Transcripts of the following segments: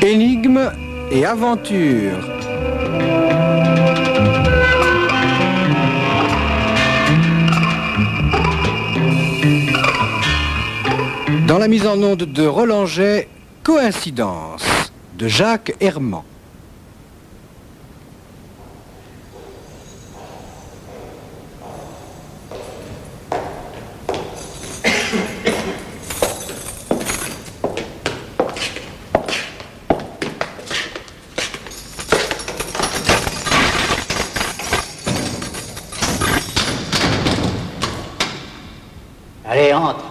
Énigme et aventure. Dans la mise en onde de Roland Jay, Coïncidence de Jacques Herman. Allez, entre.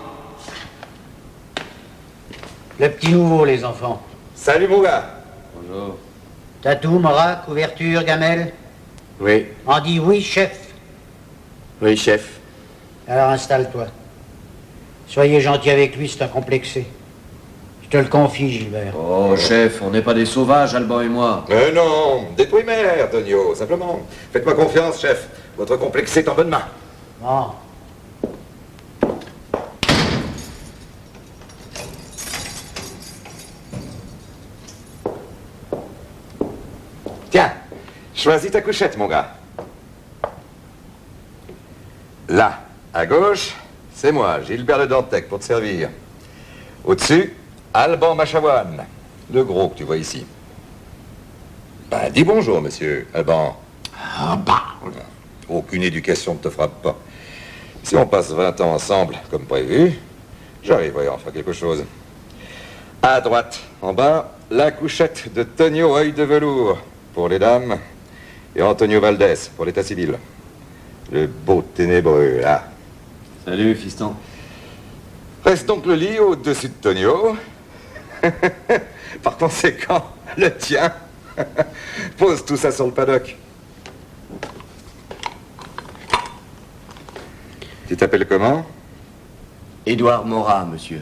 Le petit nouveau, les enfants. Salut, mon gars. Bonjour. T'as tout, Mora, couverture, gamelle? Oui. On dit oui, chef. Oui, chef. Alors installe-toi. Soyez gentil avec lui, c'est un complexé. Je te le confie, Gilbert. Oh, chef, on n'est pas des sauvages, Alban et moi. Non, des primaires, Tonio, simplement. Faites-moi confiance, chef. Votre complexé est en bonne main. Bon. Tiens, choisis ta couchette, mon gars. Là, à gauche, c'est moi, Gilbert Le Dantec, pour te servir. Au-dessus, Alban Machawan, le gros que tu vois ici. Ben, dis bonjour, monsieur Alban. Ah, bah. Aucune éducation ne te frappe pas. Si on passe 20 ans ensemble, comme prévu, j'arriverai à en faire quelque chose. À droite, en bas, la couchette de Tonio Œil de Velours, pour les dames, et Antonio Valdés, pour l'état civil. Le beau ténébreux, là. Salut, fiston. Reste donc le lit au-dessus de Tonio. Par conséquent, le tien. Pose tout ça sur le paddock. Tu t'appelles comment? Édouard Morat, monsieur.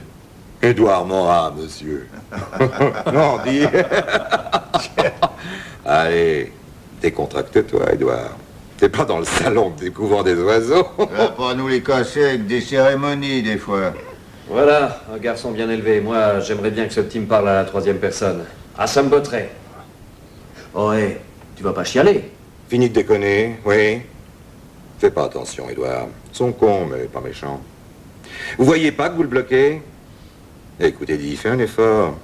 Édouard Morat, monsieur. Non, dis. Allez, décontracte-toi, Édouard. T'es pas dans le salon des couvents des oiseaux. Va pas nous les casser avec des cérémonies, des fois. Voilà, un garçon bien élevé. Moi, j'aimerais bien que ce petit me parle à la troisième personne. Ah, ça me botterait. Oh, hé, tu vas pas chialer? Fini de déconner, oui. Fais pas attention, Édouard. Ils sont cons, mais pas méchants. Vous voyez pas que vous le bloquez? Écoutez, dis, fais un effort.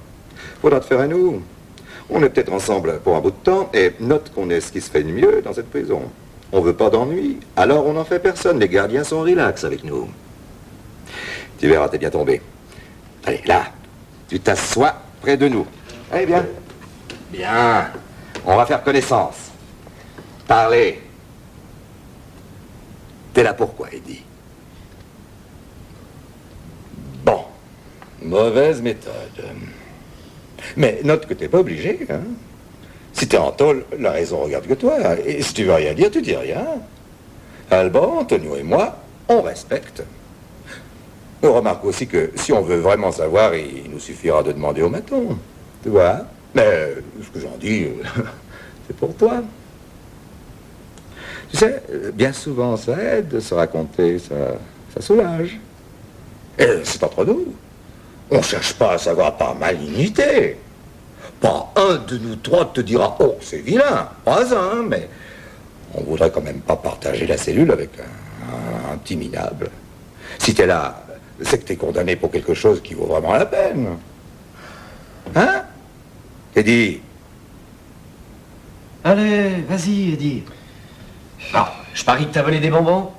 Faudra te faire à nous. On est peut-être ensemble pour un bout de temps, et note qu'on est ce qui se fait de mieux dans cette prison. On veut pas d'ennui, alors on n'en fait personne. Les gardiens sont relax avec nous. Tu verras, t'es bien tombé. Allez, là, tu t'assois près de nous. Allez, bien. Bien. On va faire connaissance. Parlez. T'es là pourquoi, Eddie? Bon. Mauvaise méthode. Mais note que t'es pas obligé, hein. Si t'es en tôle, la raison regarde que toi. Et si tu veux rien dire, tu dis rien. Alban, Antonio et moi, on respecte. On remarque aussi que si on veut vraiment savoir, il nous suffira de demander au maton. Tu vois? Mais ce que j'en dis, c'est pour toi. Tu sais, bien souvent, ça aide de se raconter, ça soulage. Et c'est entre nous. On cherche pas à savoir par malignité. Pas un de nous trois te dira « Oh, c'est vilain !» Pas un, mais on voudrait quand même pas partager la cellule avec un petit minable. Si t'es là, c'est que t'es condamné pour quelque chose qui vaut vraiment la peine. Hein? Eddie? Allez, vas-y, Eddie. Ah, je parie que t'as volé des bonbons?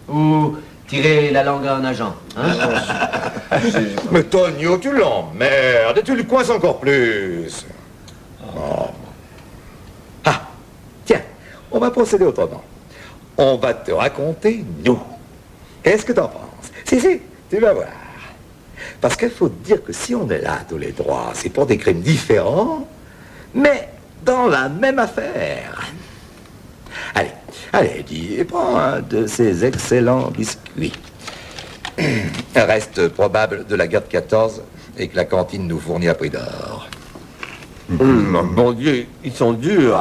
Ou tiré la langue à un agent, hein? Mais Tonio, tu l'emmerdes et tu le coinces encore plus. Oh. Ah, tiens, on va procéder autrement. On va te raconter nous. Qu'est-ce que t'en penses? Si, tu vas voir. Parce qu'il faut te dire que si on est là tous les trois, c'est pour des crimes différents, mais dans la même affaire. Allez, dis, prends un de ces excellents biscuits. Reste probable de la guerre de 14 et que la cantine nous fournit à prix d'or. Mon Dieu, ils sont durs.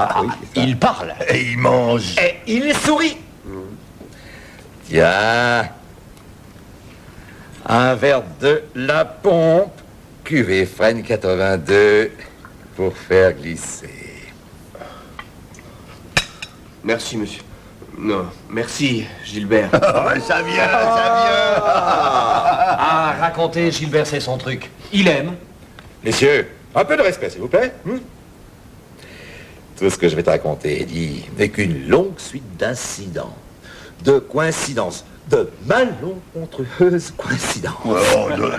Il parle. Et ils mangent. Et il sourit. Tiens. Un verre de la pompe. Cuvée Fresne 82 pour faire glisser. Merci, monsieur. Non, merci, Gilbert. Ça vient, ça vient. Ah, raconter, Gilbert, c'est son truc. Il aime. Messieurs, un peu de respect, s'il vous plaît. Tout ce que je vais te raconter, Eddie, n'est qu'une longue suite d'incidents, de coïncidences, de malencontreuses coïncidences.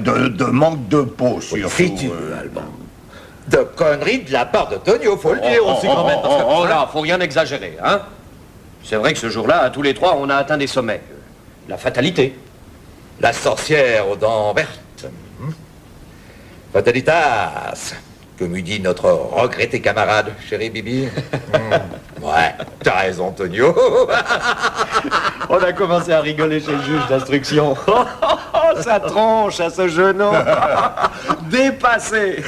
De manque de peau, surtout. Si tu veux, Alban. De conneries de la part de Tonio, faut le dire aussi quand même. parce que- Oh là, faut rien exagérer, hein. C'est vrai que ce jour-là, tous les trois, on a atteint des sommets. La fatalité. La sorcière aux dents vertes. Fatalitas, comme dit notre regretté camarade, chéri Bibi. Ouais, t'as raison, Tonio. On a commencé à rigoler chez le juge d'instruction. Oh, sa tronche à ce jeune homme. Dépassé.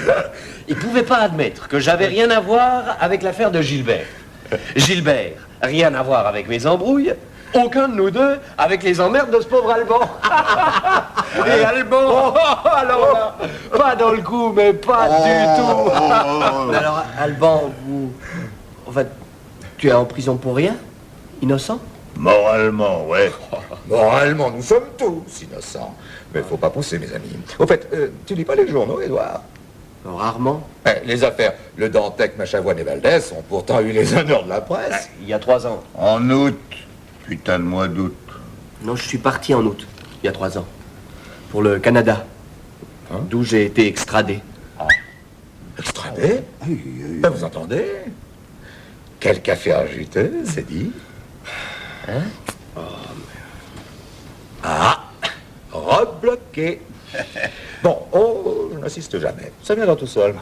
Il pouvait pas admettre que j'avais rien à voir avec l'affaire de Gilbert. Gilbert, rien à voir avec mes embrouilles. Aucun de nous deux avec les emmerdes de ce pauvre Alban. Et Alban, alors là, pas dans le coup, mais pas du tout. Mais alors, Alban, vous... En fait, tu es en prison pour rien? Innocent? Moralement, ouais. Moralement, nous sommes tous innocents. Mais faut pas pousser, mes amis. Au fait, tu lis pas les journaux, Édouard? Rarement. Les affaires Le Dantec, Machavoine et Valdez ont pourtant eu les honneurs de la presse. Il y a 3 ans. En août. Putain de mois d'août. Non, je suis parti en août, il y a 3 ans. Pour le Canada. D'où j'ai été extradé. Extradé? Ben, vous entendez? Quelque affaire juteuse, c'est dit. Ah, rebloqué. Bon, je n'insiste jamais. Ça viendra tout seul.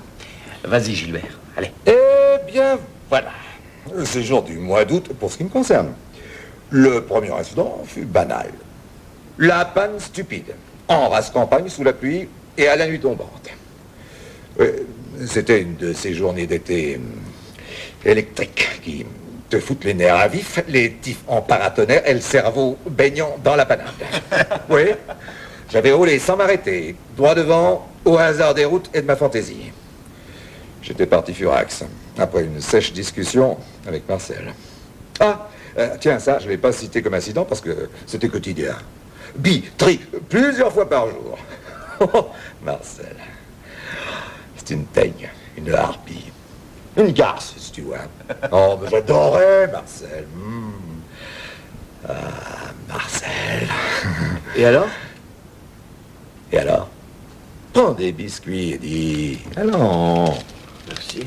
Vas-y, Gilbert, allez. Eh bien, voilà. Le séjour du mois d'août, pour ce qui me concerne. Le premier incident fut banal. La panne stupide, en race campagne, sous la pluie et à la nuit tombante. C'était une de ces journées d'été électriques qui te foutent les nerfs à vif, les tifs en paratonnerre et le cerveau baignant dans la panade. Oui, j'avais roulé sans m'arrêter, droit devant, au hasard des routes et de ma fantaisie. J'étais parti furax, après une sèche discussion avec Marcel. Ah, tiens, ça, je ne l'ai pas cité comme incident parce que c'était quotidien. Tri, plusieurs fois par jour. Oh, Marcel. C'est une teigne, une harpie, une garce, si tu vois. Oh, mais j'adorais Marcel. Ah, Marcel. Et alors? Et alors? Prends des biscuits et dis... Allons. Merci.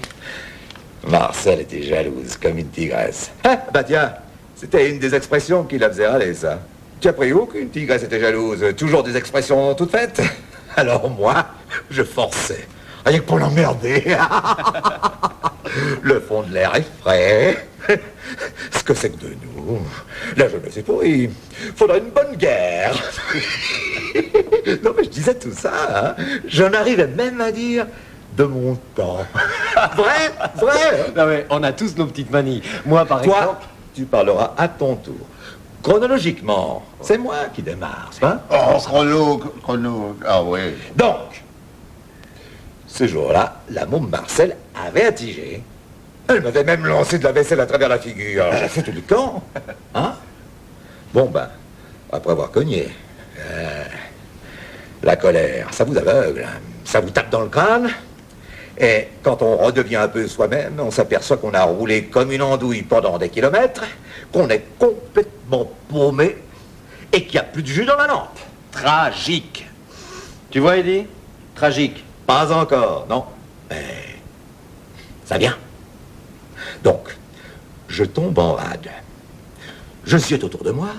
Marcel était jalouse comme une tigresse. Ah, bah tiens, c'était une des expressions qui la faisait râler, ça. Tu as pris où qu'une tigresse était jalouse? Toujours des expressions toutes faites? Alors moi, je forçais. Rien que pour l'emmerder. Le fond de l'air est frais. Ce que c'est que de nous. La jeunesse est pourrie. Faudrait une bonne guerre. Non mais je disais tout ça, hein. J'en arrivais même à dire de mon temps. Vrai. Non mais on a tous nos petites manies. Moi, par Toi, exemple... tu parleras à ton tour. Chronologiquement, c'est moi qui démarre, c'est pas? Oh, chrono. Ah ouais. Donc, ce jour-là, la môme Marcel avait attigé. Elle m'avait même lancé de la vaisselle à travers la figure. J'ai foutu le camp. Hein? Bon, ben, après avoir cogné, la colère, ça vous aveugle, hein. Ça vous tape dans le crâne. Et quand on redevient un peu soi-même, on s'aperçoit qu'on a roulé comme une andouille pendant des kilomètres, qu'on est complètement paumé et qu'il n'y a plus de jus dans la lampe. Tragique. Tu vois, Eddie? Tragique. Pas encore, non. Mais ça vient. Donc, je tombe en rade. Je ziote autour de moi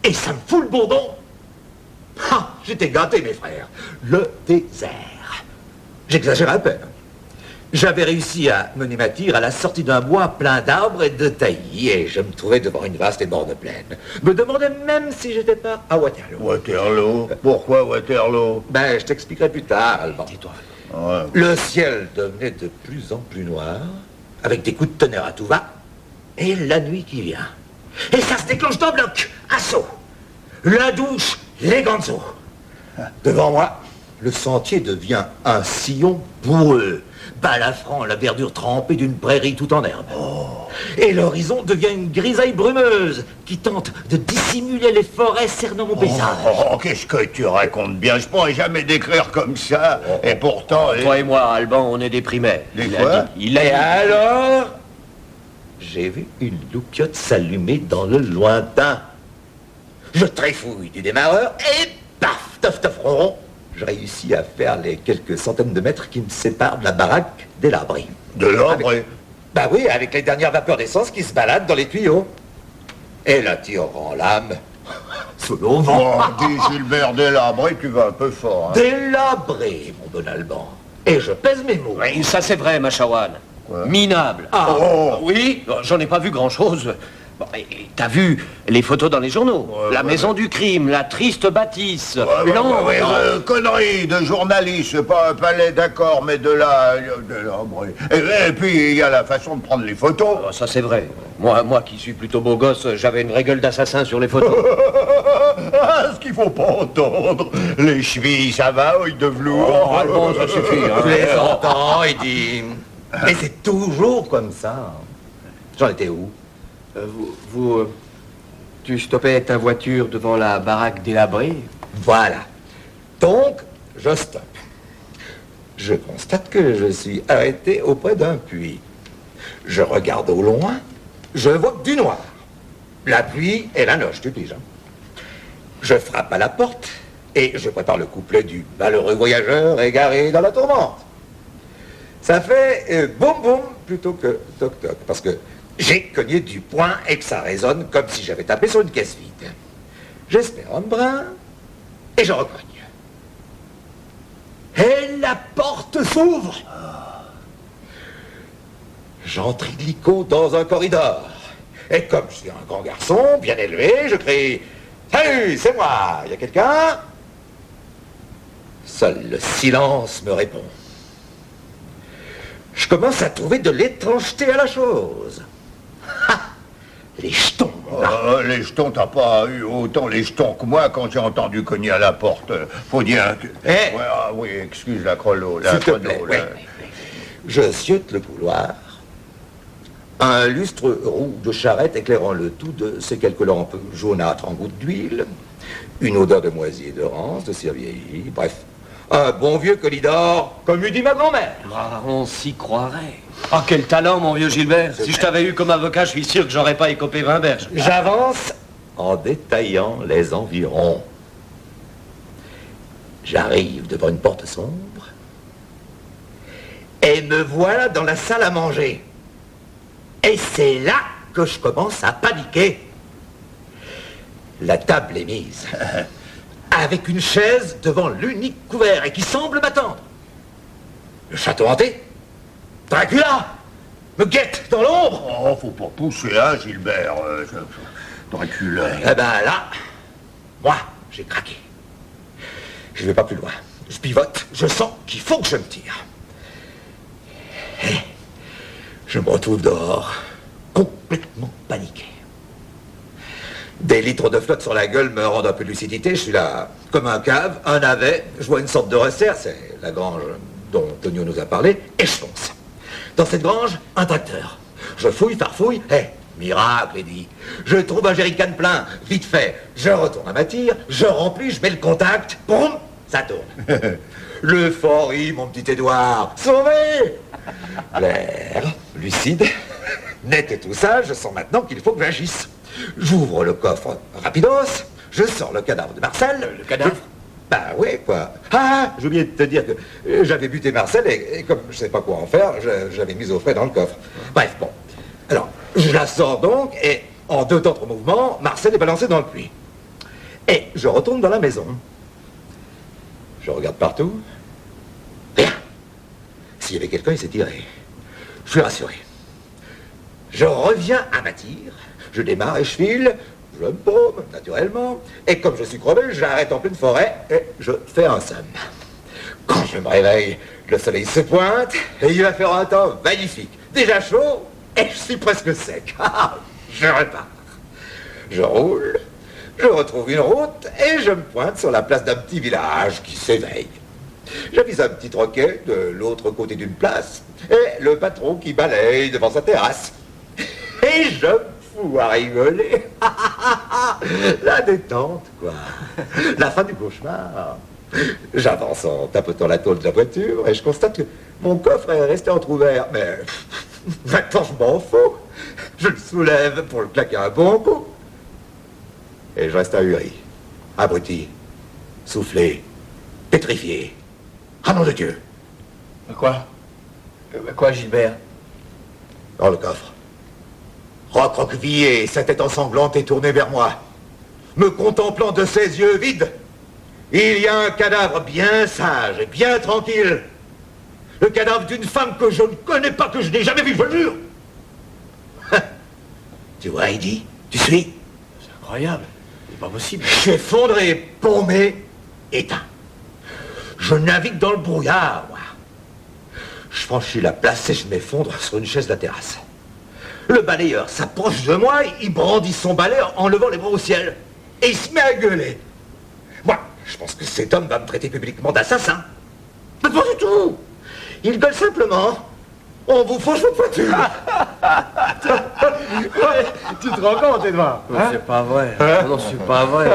et ça me fout le bourdon. Ah, j'étais gâté, mes frères. Le désert. J'exagère un peu. J'avais réussi à mener ma tire à la sortie d'un bois plein d'arbres et de taillis, et je me trouvais devant une vaste et borne plaine. Me demandais même si j'étais pas à Waterloo. Waterloo. Pourquoi Waterloo? Ben, je t'expliquerai plus tard, Alban. Tais-toi. Ouais. Le ciel devenait de plus en plus noir, avec des coups de tonnerre à tout va, et la nuit qui vient. Et ça se déclenche d'un bloc, assaut. La douche, les ganzos. Devant moi, le sentier devient un sillon boueux, balafrant la verdure trempée d'une prairie tout en herbe. Et l'horizon devient une grisaille brumeuse qui tente de dissimuler les forêts cernant mon paysage. Oh, qu'est-ce que tu racontes bien? Je pourrais jamais décrire comme ça. Et pourtant... Toi et moi, Alban, on est des primaires. Des Il quoi a dit. Il Et a dit. alors, j'ai vu une loupiote s'allumer dans le lointain. Je tréfouille du démarreur et paf, tof tof ronron, je réussis à faire les quelques centaines de mètres qui me séparent de la baraque des Labris. De l'ombre et... Bah oui, avec les dernières vapeurs d'essence qui se baladent dans les tuyaux. Et la tire en lame, sous l'eau vent. Oh, dis Gilbert Délabré, tu vas un peu fort. Hein. Délabré, mon bon Alban. Et je pèse mes mots. Oui, ça c'est vrai, Machawan. Quoi? Minable. Ah, Oh. Oui, j'en ai pas vu grand-chose. Bon, et t'as vu les photos dans les journaux? Ouais, La ouais, maison du crime, la triste bâtisse. Ouais, Non, ouais, non. conneries de journaliste, c'est pas un palais, d'accord, mais de l'ombre. Et puis, il y a la façon de prendre les photos. Oh, ça c'est vrai. Moi qui suis plutôt beau gosse, j'avais une vraie gueule d'assassin sur les photos. Ah, ce qu'il faut pas entendre. Les chevilles, ça va, œil de velours. Oh, Alban, ça suffit. Hein. Je les entends, il dit. Mais c'est toujours comme ça. J'en étais où? Tu stoppais ta voiture devant la baraque délabrée? Voilà. Donc, je stoppe. Je constate que je suis arrêté auprès d'un puits. Je regarde au loin, je vois du noir. La pluie et la noche, tu piges. Hein. Je frappe à la porte et je prépare le couplet du malheureux voyageur égaré dans la tourmente. Ça fait boum boum plutôt que toc toc, parce que j'ai cogné du poing et que ça résonne comme si j'avais tapé sur une caisse vide. J'espère un brin et je recogne. Et la porte s'ouvre. J'entre illico dans un corridor. Et comme je suis un grand garçon, bien élevé, je crie « Salut, c'est moi, y a quelqu'un ?» Seul le silence me répond. Je commence à trouver de l'étrangeté à la chose. Ha! Les jetons. Les jetons, t'as pas eu autant les jetons que moi quand j'ai entendu cogner à la porte. Faut dire que... Eh. Ouais, ah oui, excuse la crolo. La S'il te chrono, plaît, là. ouais. Je ziote le couloir. Un lustre roux de charrette éclairant le tout de ces quelques lampes jaunâtres en gouttes d'huile. Une odeur de moisi et de rance, de cire vieillie. Bref, un bon vieux colidor, comme eût dit ma grand-mère. Ah, on s'y croirait. Ah, quel talent, mon vieux Gilbert. Si je t'avais eu comme avocat, je suis sûr que j'aurais pas écopé 20 berges. J'avance en détaillant les environs. J'arrive devant une porte sombre et me voilà dans la salle à manger. Et c'est là que je commence à paniquer. La table est mise, avec une chaise devant l'unique couvert et qui semble m'attendre. Le château hanté, Dracula, me guette dans l'ombre. Oh, faut pas pousser, hein, Gilbert. Dracula. Eh ben là, moi, j'ai craqué. Je vais pas plus loin. Je pivote, je sens qu'il faut que je me tire. Et je me retrouve dehors, complètement paniqué. Des litres de flotte sur la gueule me rendent un peu de lucidité. Je suis là, comme un cave, un navet. Je vois une sorte de resserre, c'est la grange dont Tonio nous a parlé, et je fonce. Dans cette grange, un tracteur. Je fouille, farfouille, miracle, Eddie. Je trouve un jerrycan plein, vite fait. Je retourne à ma tire, je remplis, je mets le contact, boum, ça tourne. L'euphorie, mon petit Édouard, sauvé. L'air, lucide, net et tout ça, je sens maintenant qu'il faut que j'agisse. J'ouvre le coffre rapidos, je sors le cadavre de Marcel. Le cadavre? Bah oui, quoi. Ah, j'ai oublié de te dire que j'avais buté Marcel et comme je sais pas quoi en faire, j'avais mis au frais dans le coffre. Bref, bon. Alors, je la sors donc et en deux temps, trois mouvements, Marcel est balancé dans le puits. Et je retourne dans la maison. Je regarde partout. Rien. S'il y avait quelqu'un, il s'est tiré. Je suis rassuré. Je reviens à ma tire, je démarre et je file, je me paume, naturellement, et comme je suis crevé, j'arrête en pleine forêt et je fais un somme. Quand je me réveille, le soleil se pointe et il va faire un temps magnifique. Déjà chaud et je suis presque sec. Je repars. Je roule, je retrouve une route et je me pointe sur la place d'un petit village qui s'éveille. J'avise un petit troquet de l'autre côté d'une place et le patron qui balaye devant sa terrasse. Et je me fous à rigoler. La détente, quoi. La fin du cauchemar. J'avance en tapotant la tôle de la voiture et je constate que mon coffre est resté entrouvert. Mais maintenant je m'en fous. Je le soulève pour le claquer un bon coup. Et je reste ahuri, abruti, soufflé, pétrifié. Ah nom de Dieu! Quoi? Quoi, Gilbert? Dans le coffre. Recroquevillé, sa tête ensanglante est tournée vers moi. Me contemplant de ses yeux vides, il y a un cadavre bien sage et bien tranquille. Le cadavre d'une femme que je ne connais pas, que je n'ai jamais vue, je le jure. Tu vois, Heidi? Tu suis? C'est incroyable. C'est pas possible. Je suis effondré, paumé, éteint. Je navigue dans le brouillard, moi. Je franchis la place et je m'effondre sur une chaise de la terrasse. Le balayeur s'approche de moi, il brandit son balai en levant les bras au ciel. Et il se met à gueuler. Moi, je pense que cet homme va me traiter publiquement d'assassin. Mais pas du tout. Il gueule simplement. On vous fauche votre voiture. Tu te rends compte, Edouard? C'est pas vrai. Non, c'est pas vrai.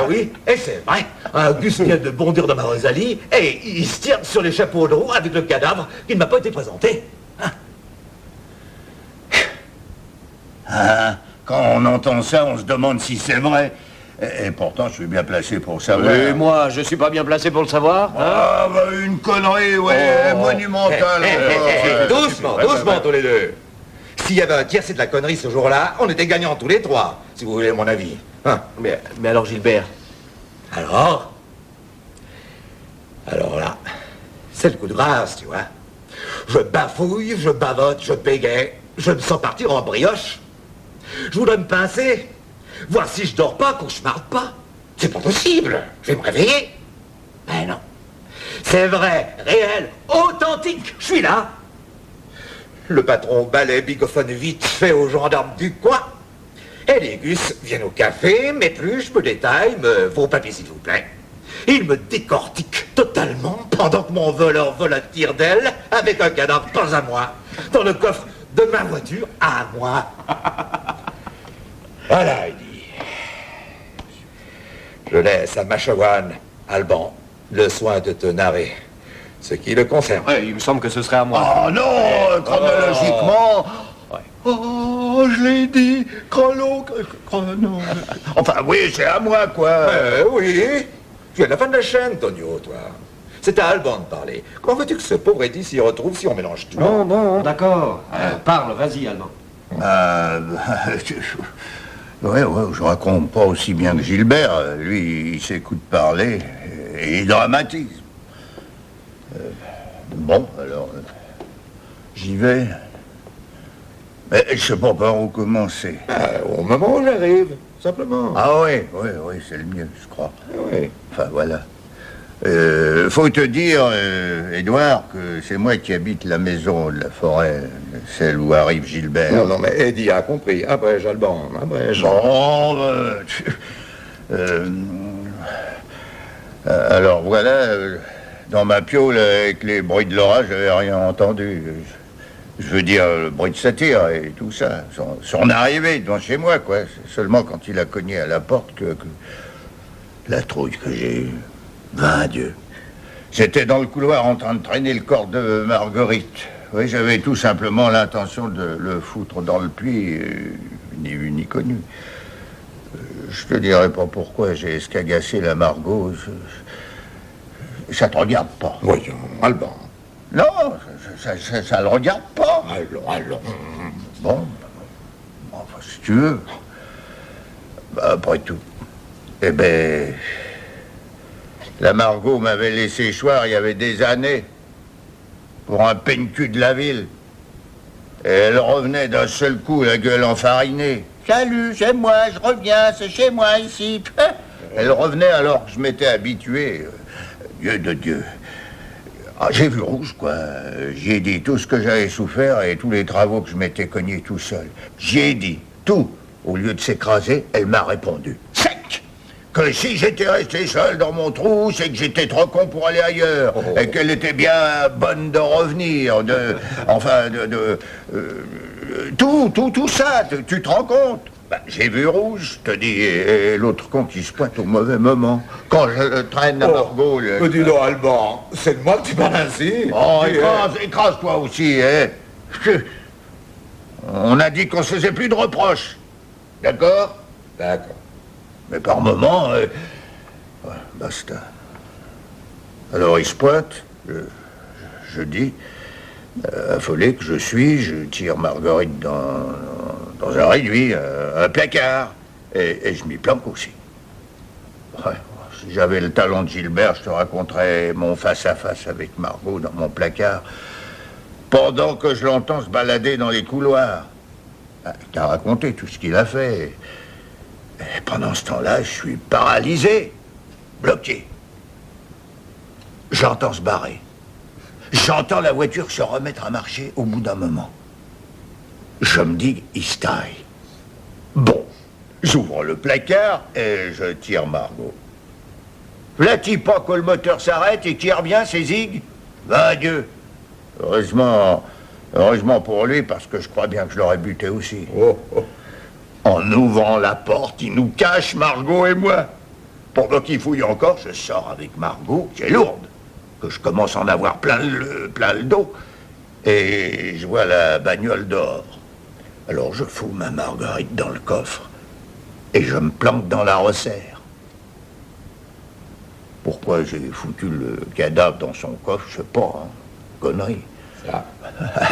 Oui, et c'est vrai. Un Gus vient de bondir dans ma Rosalie et il se tire sur les chapeaux de roue avec le cadavre qui ne m'a pas été présenté. Quand on entend ça, on se demande si c'est vrai. Et pourtant, je suis bien placé pour savoir. Et moi, je suis pas bien placé pour le savoir. Hein? Ah, bah, une connerie, ouais, monumentale. Doucement, doucement tous les deux. S'il y avait un tiercé de la connerie ce jour-là, on était gagnants tous les trois, si vous voulez mon avis. Hein? Mais alors, Gilbert? Alors là, c'est le coup de grâce, tu vois. Je bafouille, je bavote, je bégaye, je me sens partir en brioche. Je voudrais me pincer, voir si je dors pas, cauchemarde pas. C'est pas possible, je vais me réveiller. Mais non, c'est vrai, réel, authentique, je suis là. Le patron balaie, bigophone vite fait aux gendarmes du coin. Et les gus viennent au café, m'épluchent, me détaillent, me vos papiers s'il vous plaît. Il me décortique totalement pendant que mon voleur vole à tire d'aile avec un cadavre pas à moi, dans le coffre de ma voiture à moi. Voilà, il dit. Je laisse à Machawan, Alban, le soin de te narrer ce qui le concerne. Ouais, il me semble que ce serait à moi. Oh non, chronologiquement. Oh, je l'ai dit, chrono. Enfin, oui, c'est à moi, quoi. Oui, tu es à la fin de la chaîne, Tonio, toi. C'est à Alban de parler. Comment veux-tu que ce pauvre Eddie s'y retrouve si on mélange tout? Bon, d'accord. Parle, vas-y, Allemand. Ouais, je raconte pas aussi bien que Gilbert. Lui, il s'écoute parler et il dramatise. Bon, alors, j'y vais. Mais je sais pas par où commencer. Au moment où j'arrive, simplement. Ah oui, c'est le mieux, je crois. Oui. Enfin, voilà. Faut te dire, Édouard, que c'est moi qui habite la maison de la forêt, celle où arrive Gilbert. Non, mais Eddie a compris. Abrège, Alban, abrège. Bon, alors voilà, dans ma piole, avec les bruits de l'orage, j'avais rien entendu. Je veux dire, le bruit de sa tire et tout ça. Son arrivée devant chez moi, quoi. C'est seulement quand il a cogné à la porte que la trouille que j'ai eue. Ben, Dieu. J'étais dans le couloir en train de traîner le corps de Marguerite. Oui, j'avais tout simplement l'intention de le foutre dans le puits, ni vu ni connu. Je te dirai pas pourquoi j'ai escagassé la Margot. Ça te regarde pas. Voyons, Alban. Non, ça le regarde pas. Allons. Bon, enfin, si tu veux. Bah, après tout. Eh ben... La Margot m'avait laissé choir il y avait des années pour un peigne-cul de la ville. Et elle revenait d'un seul coup, la gueule enfarinée. Salut, c'est moi, je reviens, c'est chez moi ici. Elle revenait alors que je m'étais habitué. Dieu de Dieu. Ah, j'ai vu rouge, quoi. J'y ai dit tout ce que j'avais souffert et tous les travaux que je m'étais cogné tout seul. J'y ai dit tout. Au lieu de s'écraser, elle m'a répondu. Sec! Que si j'étais resté seul dans mon trou, c'est que j'étais trop con pour aller ailleurs. Et qu'elle était bien bonne de revenir, tout ça, tu te rends compte? Ben, j'ai vu rouge, je te dis, et l'autre con qui se pointe au mauvais moment. Quand je le traîne à Margot... Dis donc, Alban, c'est de moi que tu parles ainsi. Oh, écrase-toi aussi, hein. On a dit qu'on se faisait plus de reproches. D'accord? D'accord. Mais par moment, ouais, basta. Alors il se pointe, je dis, affolé que je suis, je tire Marguerite dans un réduit, un placard, et je m'y planque aussi. Ouais, si j'avais le talent de Gilbert, je te raconterais mon face-à-face avec Margot dans mon placard, pendant que je l'entends se balader dans les couloirs. Il t'a raconté tout ce qu'il a fait. Et pendant ce temps-là, je suis paralysé, bloqué. J'entends se barrer. J'entends la voiture se remettre à marcher au bout d'un moment. Je me dis, il se taille. Bon, j'ouvre le placard et je tire Margot. Là-t-il pas que le moteur s'arrête et qu'il revient, c'est zig? Ben Dieu. Heureusement pour lui, parce que je crois bien que je l'aurais buté aussi. En ouvrant la porte, il nous cache, Margot et moi. Pendant qu'il fouille encore, je sors avec Margot, qui est lourde, que je commence à en avoir plein le dos. Et je vois la bagnole dehors. Alors je fous ma Marguerite dans le coffre et je me planque dans la resserre. Pourquoi j'ai foutu le cadavre dans son coffre, je sais pas, hein. Connerie. Ça.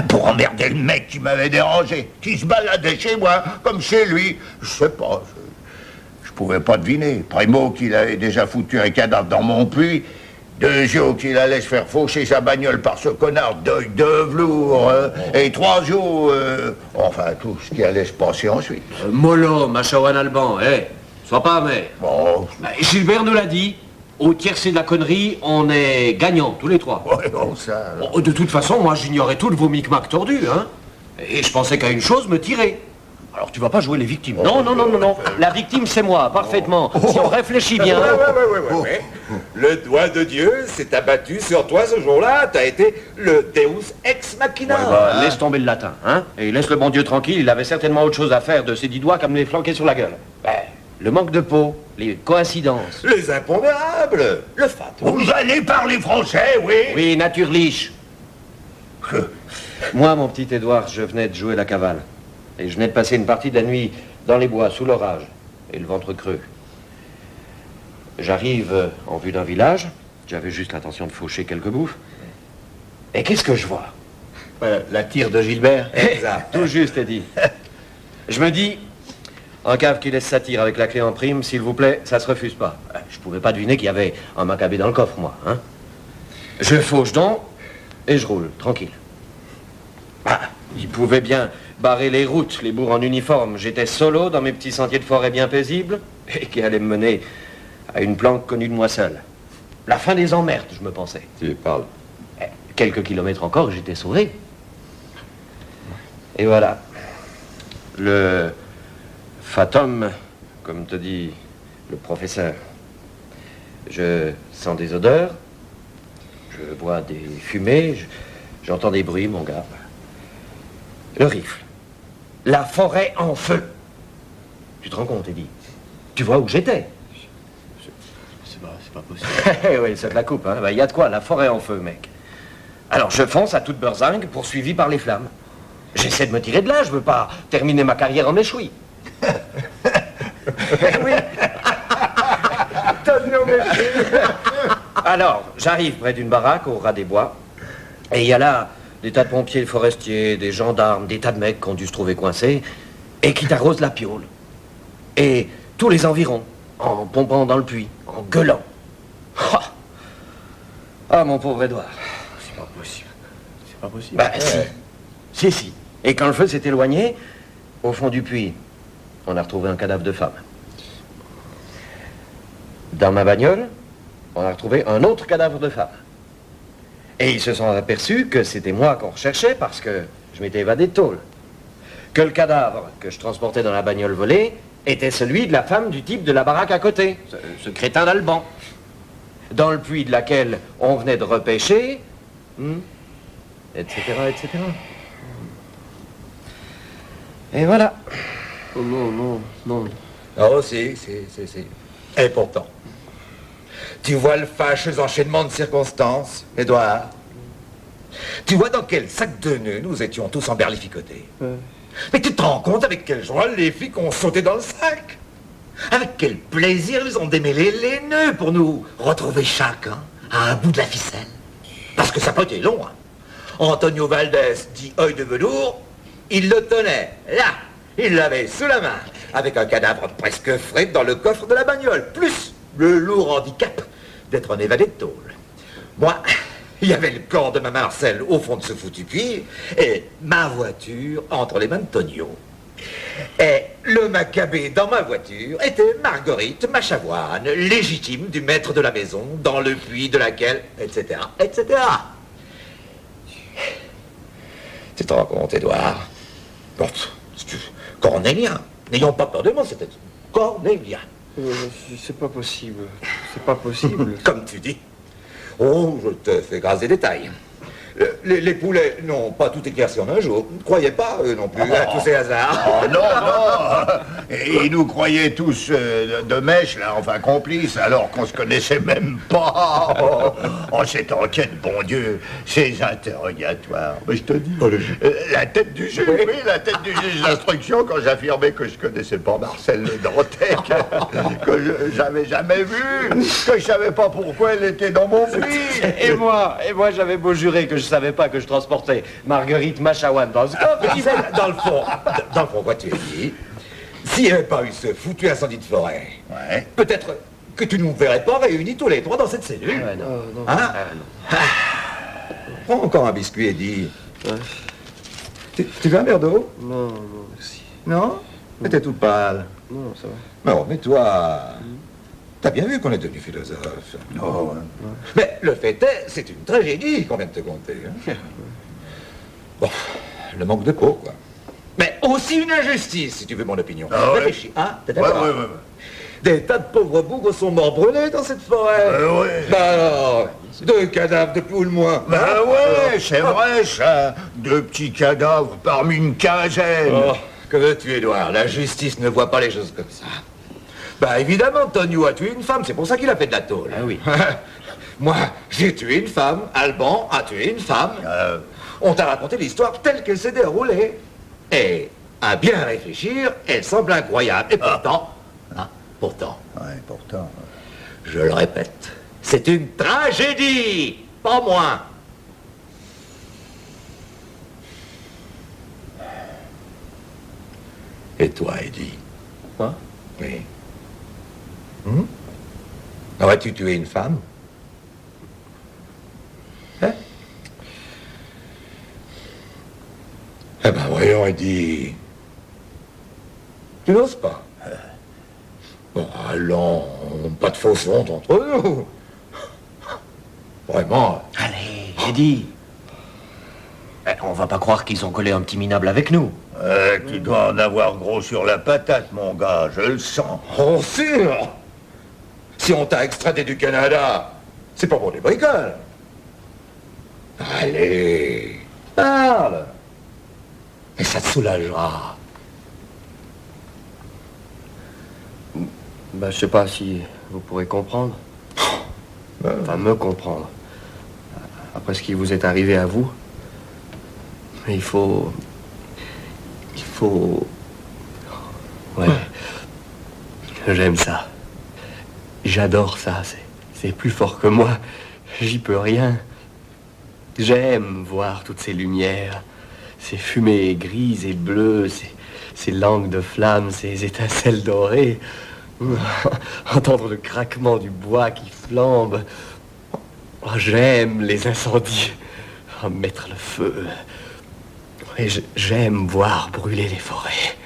Pour emmerder le mec qui m'avait dérangé, qui se baladait chez moi, comme chez lui. Je sais pas, je pouvais pas deviner. Primo qu'il avait déjà foutu un cadavre dans mon puits. Deuxièmement qu'il allait se faire faucher sa bagnole par ce connard d'œil de velours. Et troisièmement, enfin tout ce qui allait se passer ensuite. Mollo, Machawan Alban, sois pas amer. Bon. Gilbert nous l'a dit. Au tiercé de la connerie, on est gagnants, tous les trois. Ouais, bon, ça... Oh, de toute façon, moi, j'ignorais tout de vos micmacs tordus, hein. Et je pensais qu'à une chose, me tirer. Alors, tu vas pas jouer les victimes. Non. La victime, c'est moi, parfaitement. Si on réfléchit bien... Ouais. Le doigt de Dieu s'est abattu sur toi ce jour-là. T'as été le Deus ex machina. Laisse tomber le latin, hein. Et laisse le bon Dieu tranquille, il avait certainement autre chose à faire de ses 10 doigts qu'à me les flanquer sur la gueule. Le manque de peau, les coïncidences. Les impondérables, le fat. Vous allez parler français, oui? Oui, nature liche. Moi, mon petit Édouard, je venais de jouer la cavale. Et je venais de passer une partie de la nuit dans les bois, sous l'orage, et le ventre creux. J'arrive en vue d'un village. J'avais juste l'intention de faucher quelques bouffes. Et qu'est-ce que je vois? La tire de Gilbert. Exact. Tout juste, Eddie. Je me dis... Un cave qui laisse sa tire avec la clé en prime, s'il vous plaît, ça se refuse pas. Je pouvais pas deviner qu'il y avait un macabé dans le coffre, moi, hein. Je fauche donc, et je roule, tranquille. Il pouvait bien barrer les routes, les bourgs en uniforme. J'étais solo dans mes petits sentiers de forêt bien paisibles, et qui allaient me mener à une planque connue de moi seul. La fin des emmerdes, je me pensais. Tu parles. Quelques kilomètres encore, et j'étais sauvé. Et voilà. Le... Fatum, comme te dit le professeur. Je sens des odeurs, je vois des fumées, j'entends des bruits, mon gars. Le rifle. La forêt en feu. Tu te rends compte, Eddie? Tu vois où j'étais? C'est pas possible. Oui, c'est de la coupe, hein. Il y a de quoi, la forêt en feu, mec. Alors je fonce à toute beurzingue, poursuivi par les flammes. J'essaie de me tirer de là, je veux pas terminer ma carrière en échoui. Oui. Alors, j'arrive près d'une baraque au ras des bois, et il y a là des tas de pompiers forestiers, des gendarmes, des tas de mecs qui ont dû se trouver coincés, et qui t'arrosent la piole. Et tous les environs, en pompant dans le puits, en gueulant. Ah, mon pauvre Édouard. C'est pas possible. C'est pas possible. Bah, si. Et quand le feu s'est éloigné, au fond du puits, on a retrouvé un cadavre de femme. Dans ma bagnole, on a retrouvé un autre cadavre de femme. Et ils se sont aperçus que c'était moi qu'on recherchait parce que je m'étais évadé de tôle. Que le cadavre que je transportais dans la bagnole volée était celui de la femme du type de la baraque à côté, ce crétin d'Alban, dans le puits de laquelle on venait de repêcher, etc., etc. Et voilà. Oh non, non, non. Oh, si. Et pourtant, tu vois le fâcheux enchaînement de circonstances, Édouard. Tu vois dans quel sac de nœuds nous étions tous emberlificotés. Mais tu te rends compte avec quelle joie les flics ont sauté dans le sac? Avec quel plaisir ils ont démêlé les nœuds pour nous retrouver chacun à un bout de la ficelle. Parce que ça n'a pas été long, hein. Antonio Valdés, dit œil de velours, il le tenait là, il l'avait sous la main, avec un cadavre presque frais dans le coffre de la bagnole, plus le lourd handicap d'être un évadé de tôle. Moi, il y avait le corps de ma Marcel au fond de ce foutu puits, et ma voiture entre les mains de Tonio. Et le macabé dans ma voiture était Marguerite Machavoine, légitime du maître de la maison, dans le puits de laquelle, etc., etc. Tu te rends compte, Édouard? Bon, cornélien. N'ayons pas peur de moi, c'était cornélien. C'est pas possible. C'est pas possible. Comme tu dis. Oh, je te fais grâce des détails. Les poulets n'ont pas tout éclairci en un jour. Ne croyez pas, eux non plus, à tous ces hasards. Oh non, non. Et ils nous croyaient tous de mèche, là, enfin complices, alors qu'on se connaissait même pas. Oh, cette enquête, bon Dieu, ces interrogatoires. Mais je te dis, la tête du juge, oui, la tête du juge d'instruction, quand j'affirmais que je connaissais pas Marcel Le Dantec, que j'avais jamais vu, que je savais pas pourquoi elle était dans mon puits. Et moi, j'avais beau jurer que je savais pas que je transportais Marguerite Machawan dans ce coffre. Dans le fond, quoi tu as dit? S'il n'y avait pas eu ce foutu incendie de forêt, Ouais. peut-être que tu nous verrais pas réunis tous les trois dans cette cellule. Ouais, non. Non. Hein? Non. Prends encore un biscuit, Eddie. Tu veux un verre d'eau? Non, non, merci. Non? Mais t'es toute pâle. Non, ça va. Non, mais toi... T'as bien vu qu'on est devenu philosophe. Oh, Mais le fait est, c'est une tragédie qu'on vient de te conter. Hein? Bon, le manque de peau, quoi. Mais aussi une injustice, si tu veux mon opinion. Ah ouais. Réfléchis, hein? T'es ouais, d'accord? ouais, ouais. Des tas de pauvres bougres sont morts brûlés dans cette forêt. Ouais. Bah alors, 2 cadavres de poules moins. Ben ouais, c'est vrai ça. 2 petits cadavres parmi une quinzaine. Oh, que veux-tu, Édouard? La justice ne voit pas les choses comme ça. Bah évidemment, Tonio a tué une femme, c'est pour ça qu'il a fait de la tôle. Ah oui. Moi, j'ai tué une femme, Alban a tué une femme. On t'a raconté l'histoire telle qu'elle s'est déroulée. Et, à bien réfléchir, elle semble incroyable. Et pourtant, Ouais, pourtant. je le répète, c'est une tragédie, pas moins. Et toi, Eddie? Quoi? Oui. Aurais-tu tué une femme? Hein? Eh ben voyons, Eddie. Tu n'oses pas? Bon, allons, pas de fausse honte entre nous. Vraiment. Allez, Eddie. On va pas croire qu'ils ont collé un petit minable avec nous. Tu dois en avoir gros sur la patate, mon gars, je le sens. Oh, sûr! Si on t'a extradé du Canada, c'est pas pour des bricoles. Allez, parle. Et ça te soulagera. Bah, je sais pas si vous pourrez comprendre. Enfin, me comprendre. Après ce qui vous est arrivé à vous. Mais il faut... Ouais. J'aime ça. J'adore ça. C'est plus fort que moi. J'y peux rien. J'aime voir toutes ces lumières, ces fumées grises et bleues, ces langues de flammes, ces étincelles dorées. Entendre le craquement du bois qui flambe. Oh, j'aime les incendies. Oh, mettre le feu. Et j'aime voir brûler les forêts.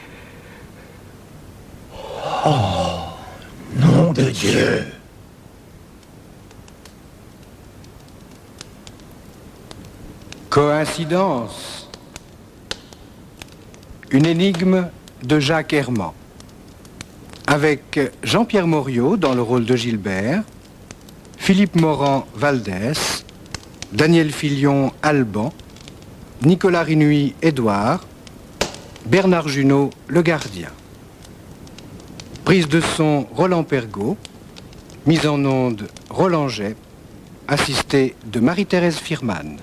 Nom de Dieu. Coïncidence. Une énigme de Jacques Herman. Avec Jean-Pierre Morio dans le rôle de Gilbert, Philippe Morand Valdès, Daniel Filion Alban, Nicolas Rinuy Édouard, Bernard Junot le gardien. Prise de son Roland Pergaud, mise en onde Roland Jay, assisté de Marie-Thérèse Firman.